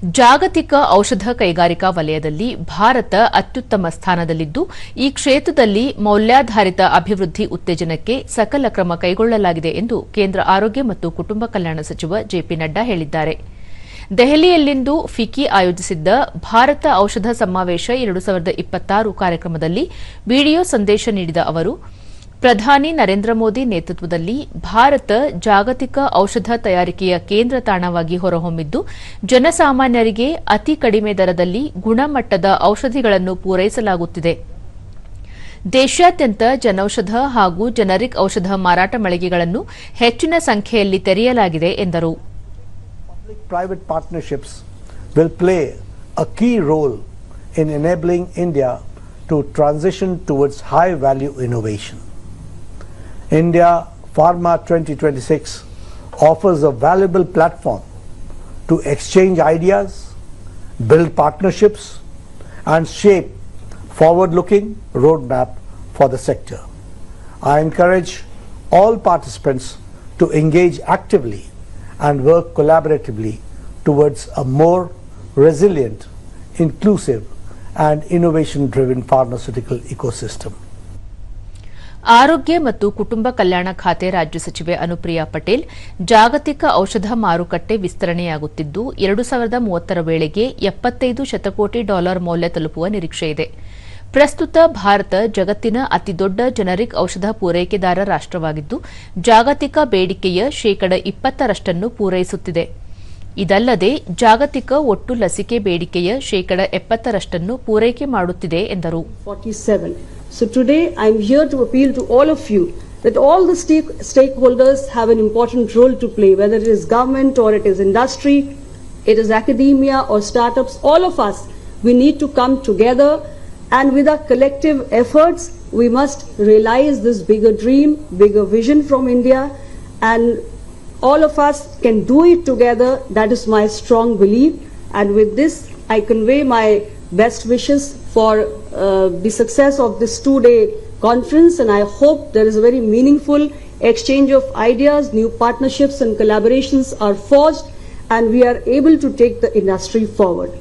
ಜಾಗತಿಕ ಔಷಧ ಕೈಗಾರಿಕಾ ವಲಯದಲ್ಲಿ ಭಾರತ ಅತ್ಯುತ್ತಮ ಸ್ಥಾನದಲ್ಲಿದ್ದು, ಈ ಕ್ಷೇತ್ರದಲ್ಲಿ ಮೌಲ್ಯಾಧಾರಿತ ಅಭಿವೃದ್ಧಿ ಉತ್ತೇಜನಕ್ಕೆ ಸಕಲ ಕ್ರಮ ಕೈಗೊಳ್ಳಲಾಗಿದೆ ಎಂದು ಕೇಂದ್ರ ಆರೋಗ್ಯ ಮತ್ತು ಕುಟುಂಬ ಕಲ್ಯಾಣ ಸಚಿವ ಜೆಪಿ ನಡ್ಡಾ ಹೇಳಿದ್ದಾರೆ. ದೆಹಲಿಯಲ್ಲಿಂದು ಫಿಕಿ ಆಯೋಜಿಸಿದ್ದ ಭಾರತ ಔಷಧ ಸಮಾವೇಶ 2026 ಕಾರ್ಯಕ್ರಮದಲ್ಲಿ ವಿಡಿಯೋ ಸಂದೇಶ ನೀಡಿದ ಅವರು, ಪ್ರಧಾನಿ ನರೇಂದ್ರ ಮೋದಿ ನೇತೃತ್ವದಲ್ಲಿ ಭಾರತ ಜಾಗತಿಕ ಔಷಧ ತಯಾರಿಕೆಯ ಕೇಂದ್ರ ತಾಣವಾಗಿ ಹೊರಹೊಮ್ಮಿದ್ದು, ಜನಸಾಮಾನ್ಯರಿಗೆ ಅತಿ ಕಡಿಮೆ ದರದಲ್ಲಿ ಗುಣಮಟ್ಟದ ಔಷಧಿಗಳನ್ನು ಪೂರೈಸಲಾಗುತ್ತಿದೆ. ದೇಶಾದ್ಯಂತ ಜನೌಷಧ ಹಾಗೂ ಜನರಿಕ್ ಔಷಧ ಮಾರಾಟ ಮಳಿಗೆಗಳನ್ನು ಹೆಚ್ಚಿನ ಸಂಖ್ಯೆಯಲ್ಲಿ ತೆರೆಯಲಾಗಿದೆ ಎಂದರು. Public-private partnerships will play a key role in enabling India to transition towards high-value innovation. India Pharma 2026 offers a valuable platform to exchange ideas, build partnerships, and shape forward-looking roadmap for the sector. I encourage all participants to engage actively and work collaboratively towards a more resilient, inclusive, and innovation-driven pharmaceutical ecosystem. ಆರೋಗ್ಯ ಮತ್ತು ಕುಟುಂಬ ಕಲ್ಯಾಣ ಖಾತೆ ರಾಜ್ಯ ಸಚಿವೆ ಅನುಪ್ರಿಯಾ ಪಟೇಲ್, ಜಾಗತಿಕ ಔಷಧ ಮಾರುಕಟ್ಟೆ ವಿಸ್ತರಣೆಯಾಗುತ್ತಿದ್ದು 2030ರ ವೇಳೆಗೆ $75 ಶತಕೋಟಿ ಮೌಲ್ಯ ತಲುಪುವ ನಿರೀಕ್ಷೆಯಿದೆ. ಪ್ರಸ್ತುತ ಭಾರತ ಜಗತ್ತಿನ ಅತಿದೊಡ್ಡ ಜನರಿಕ್ ಔಷಧ ಪೂರೈಕೆದಾರ ರಾಷ್ಟವಾಗಿದ್ದು, ಜಾಗತಿಕ ಬೇಡಿಕೆಯ 20% ಪೂರೈಸುತ್ತಿದೆ. ಇದಲ್ಲದೆ ಜಾಗತಿಕ ಒಟ್ಟು ಲಸಿಕೆ ಬೇಡಿಕೆಯ 70% ಪೂರೈಕೆ ಮಾಡುತ್ತಿದೆ ಎಂದರು. So today I am here to appeal to all of you that all the stakeholders have an important role to play, whether it is government or it is industry, it is academia or startups. All of us, we need to come together, and with our collective efforts we must realize this bigger dream, bigger vision from India, and all of us can do it together. That is my strong belief, and with this I convey my best wishes for the success of this two-day conference, and I hope there is a very meaningful exchange of ideas, new partnerships and collaborations are forged, and we are able to take the industry forward.